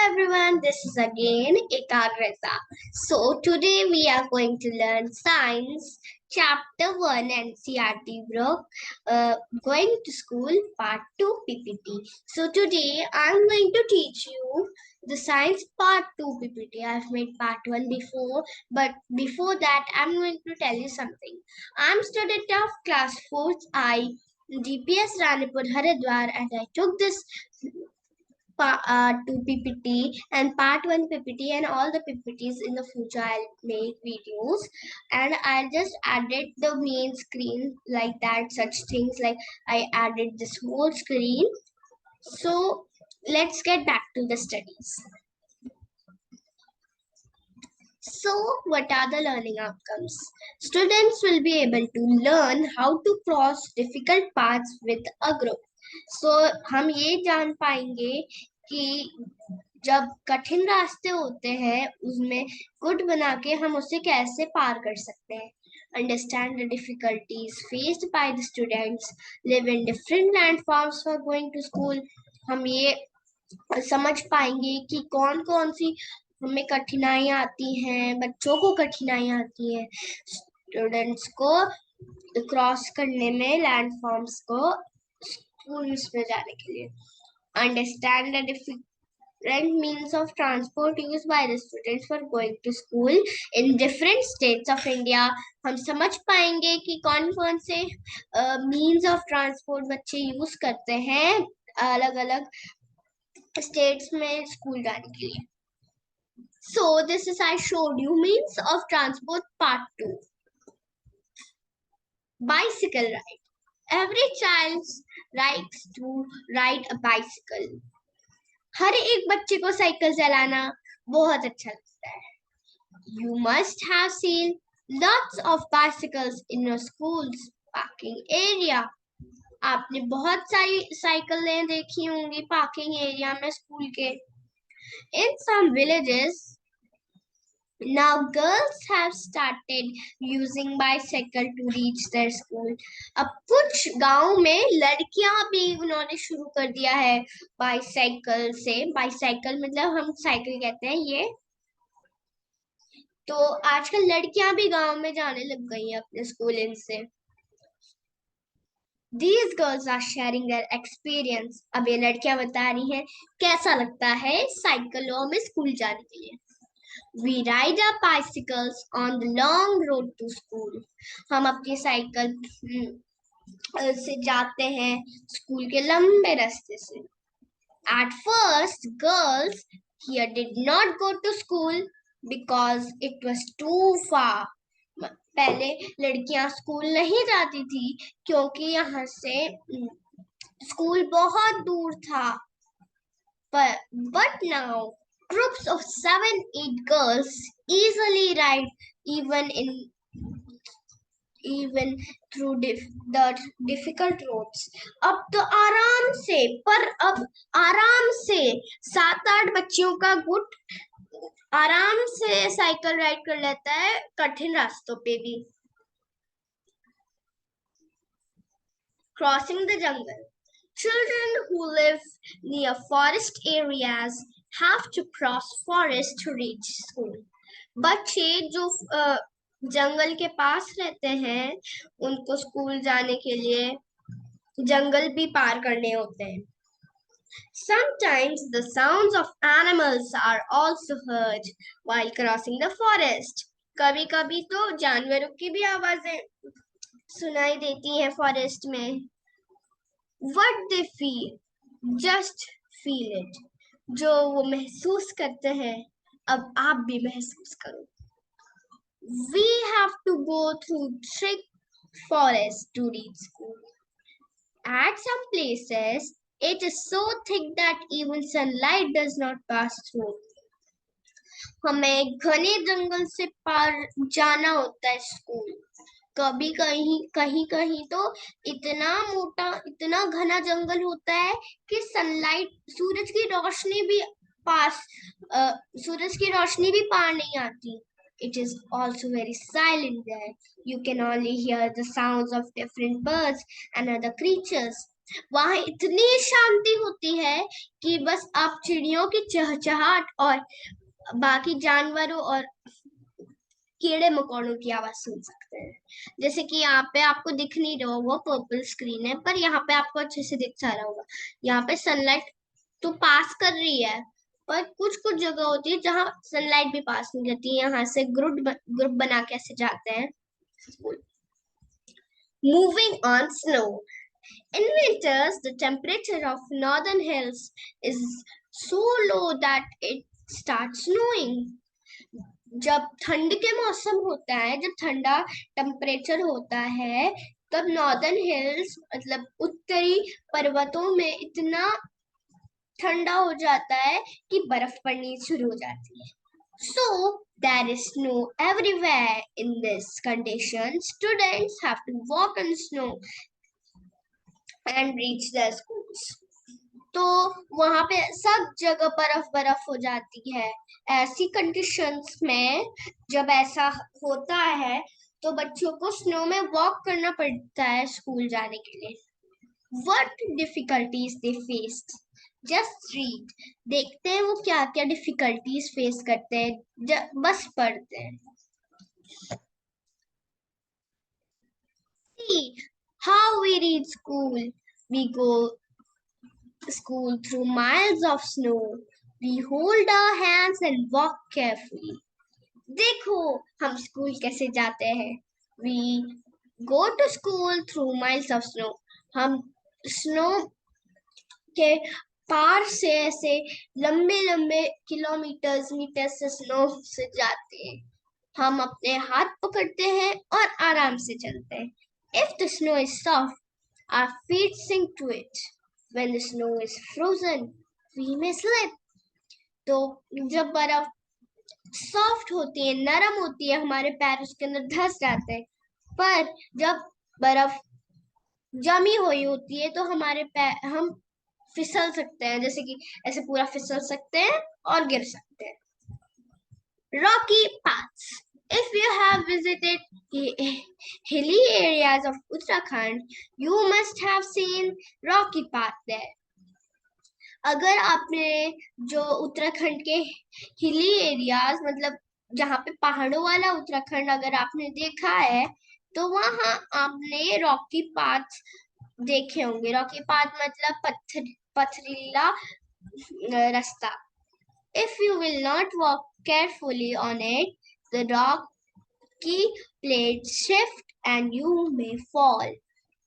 everyone, this is again Ekagrata. So today we are going to learn Science Chapter 1 NCERT book, Going to School Part 2 PPT. So today I'm going to teach you the Science Part 2 PPT. I've made Part 1 before, but before that I'm going to tell you something. I'm student of Class 4th I, DPS Ranipur Haridwar, and I took this 2 PPT and part 1 PPT, and all the PPTs in the future I'll make videos, and I just added the main screen like that, such things like I added this whole screen. So let's get back to the studies. So what are the learning outcomes? Students will be able to learn how to cross difficult paths with a group. So हम ये जान पाएंगे कि जब कठिन रास्ते होते हैं उसमें गुट बना के हम उसे कैसे पार कर सकते हैं. Understand the difficulties faced by the students, live in different platforms for going to school. हम ये समझ पाएंगे कि कौन कौन सी हमें कठिनाइयाँ आती हैं, बच्चों को कठिनाइयाँ आती हैं, स्टूडेंट्स को क्रॉस करने में लैंडफॉर्म्स को स्कूल्स में जाने के लिए. Understand the different means of transport used by the students for going to school in different states of India. हम समझ पाएंगे कि कौन कौन से means of transport बच्चे यूज करते हैं अलग अलग states में स्कूल जाने के लिए. So this is I showed you means of transport part 2. Bicycle ride. Every child likes to ride a bicycle. हर एक बच्चे को साइकिल चलाना बहुत अच्छा लगता है. You must have seen lots of bicycles in your school's parking area. आपने बहुत सारी साइकिलें देखी होंगी पार्किंग एरिया में स्कूल के. In some villages, now girls have started using bicycle to reach their school. अब कुछ गांव में लड़कियां भी उन्होंने शुरू कर दिया है बाइसाइकिल से. बाइसाइकिल मतलब हम साइकिल कहते हैं ये. तो आजकल लड़कियां भी गांव में जाने लग गई हैं अपने स्कूल इनसे. These girls are sharing their experience. अब ये लड़कियां बता रही हैं कैसा लगता है साइकिलों में स्कूल जाने के लिए. We ride our bicycles on the long road to school. हम अपनी साइकिल से जाते हैं स्कूल के लंबे रास्ते से. At first, girls here did not go to school because it was too far. पहले लड़कियां स्कूल नहीं जाती थी क्योंकि यहाँ से स्कूल बहुत दूर था. But now groups of 7-8 girls easily ride even through the difficult roads. अब तो आराम से 7-8 बच्चियों का गुट आराम से साइकिल राइड कर लेता है कठिन रास्तों पे भी. Crossing the jungle. Children who live near forest areas have to cross forest to reach school. बच्चे जो जंगल के पास रहते हैं उनको स्कूल जाने के लिए जंगल भी पार करने होते हैं. Sometimes the sounds of animals are also heard while crossing the forest. कभी-कभी तो जानवरों की भी आवाजें सुनाई देती हैं फॉरेस्ट में. What they feel, just feel it. जो वो महसूस करते हैं अब आप भी महसूस करो. We have to go through thick forest to reach school. At some places, it is so thick that even sunlight does not pass through. हमें घने जंगल से पार जाना होता है स्कूल. कभी कहीं तो इतना मोटा इतना घना जंगल होता है कि सनलाइट सूरज की रोशनी भी पार नहीं आती. It is also very silent there. You can only hear the sounds of different birds and other creatures. वहां इतनी शांति होती है कि बस आप चिड़ियों की चहचहाट और बाकी जानवरों और कीड़े मकोड़ों की आवाज सुन सकते हैं। जैसे कि यहाँ पे आपको दिख नहीं रहा होगा, पर्पल स्क्रीन है, पर यहाँ पे आपको अच्छे से दिख जा रहा होगा। यहाँ पे सनलाइट तो पास कर रही है, पर कुछ कुछ जगह होती है जहाँ सनलाइट भी पास नहीं करती। यहाँ से ग्रुप बना के ऐसे जाते हैं। Moving on snow. In winters, the temperature of northern hills is so low that it starts snowing. जब ठंड के मौसम होता है, जब ठंडा टेम्परेचर होता है, तब नॉर्दर्न हिल्स मतलब उत्तरी पर्वतों में इतना ठंडा हो जाता है कि बर्फ पड़नी शुरू हो जाती है। So there is snow everywhere. In this condition, students have to walk on snow and reach their schools. तो वहां पे सब जगह बर्फ बर्फ हो जाती है। ऐसी कंडीशंस में जब ऐसा होता है तो बच्चों को स्नो में वॉक करना पड़ता है स्कूल जाने के लिए। What difficulties they faced? Just read. देखते हैं वो क्या क्या डिफिकल्टीज फेस करते हैं, बस पढ़ते हैं। See how we reach school. We go school through miles of snow. We hold our hands and walk carefully. देखो हम स्कूल कैसे जाते हैं। We go to school through miles of snow. हम स्नो के पार से ऐसे लंबे लंबे किलोमीटर्स मीटर से स्नो से जाते हैं। हम अपने हाथ पकड़ते हैं और आराम से चलते हैं। If the snow is soft, our feet sink to it. When the snow is frozen, we may slip. तो जब बर्फ सॉफ्ट होती है, नरम होती है, हमारे पैर उसके अंदर धंस जाते हैं। पर जब बर्फ जमी हुई होती है तो हमारे पैर हम फिसल सकते हैं, जैसे कि ऐसे पूरा फिसल सकते हैं और गिर सकते हैं। Rocky paths. If you have visited hilly areas of Uttarakhand, you must have seen rocky path there. अगर आपने जो उत्तराखंड के हिली एरियाज मतलब जहाँ पे पहाड़ों वाला उत्तराखंड अगर आपने देखा है तो वहां आपने रॉकी पाथ देखे होंगे। रॉकी पाथ मतलब पथरीला रास्ता। If you will not walk carefully on it, the rocky plates shift and you may fall.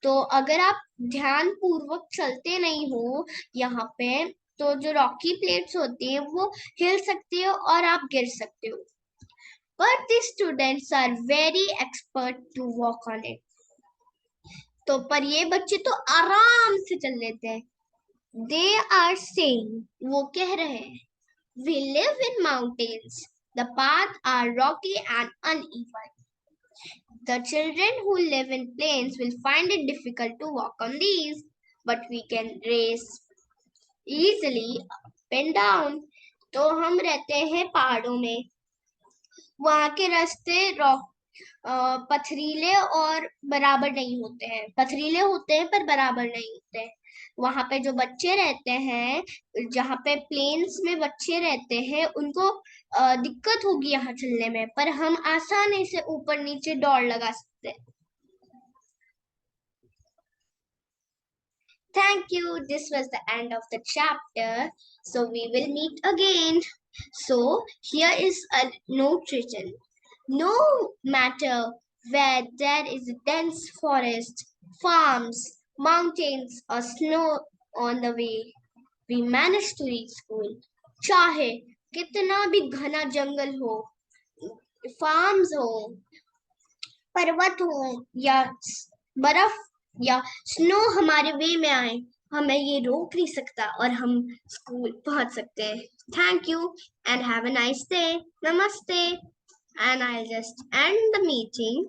तो अगर आप ध्यान पूर्वक चलते नहीं हो यहाँ पे तो जो रॉकी प्लेट्स होती हैं वो हिल सकती है और आप गिर सकते हो। But the students are very expert to walk on it. तो पर ये बच्चे तो आराम से चल लेते हैं। They are saying, वो कह रहे हैं, we live in mountains. The paths are rocky and uneven. The children who live in plains will find it difficult to walk on these, but we can race easily up and down. तो हम रहते हैं पहाड़ों में, वहां के रास्ते पथरीले और बराबर नहीं होते हैं। पथरीले होते हैं पर बराबर नहीं होते हैं। वहां पे जो बच्चे रहते हैं, जहाँ पे प्लेन्स में बच्चे रहते हैं, उनको दिक्कत होगी यहाँ चलने में, पर हम आसानी से ऊपर नीचे दौड़ लगा सकते हैं। Thank you. This was the end of the chapter. So we will meet again. So here is a note written. No matter where there is a dense forest, farms, mountains, or snow on the way, we manage to reach school. चाहे कितना भी घना जंगल हो, farms हो, पर्वत हो या बर्फ या स्नो हमारे वे में आए, हमें ये रोक नहीं सकता और हम स्कूल पहुंच सकते हैं। Thank you and have a nice day. नमस्ते। And I'll just end the meeting.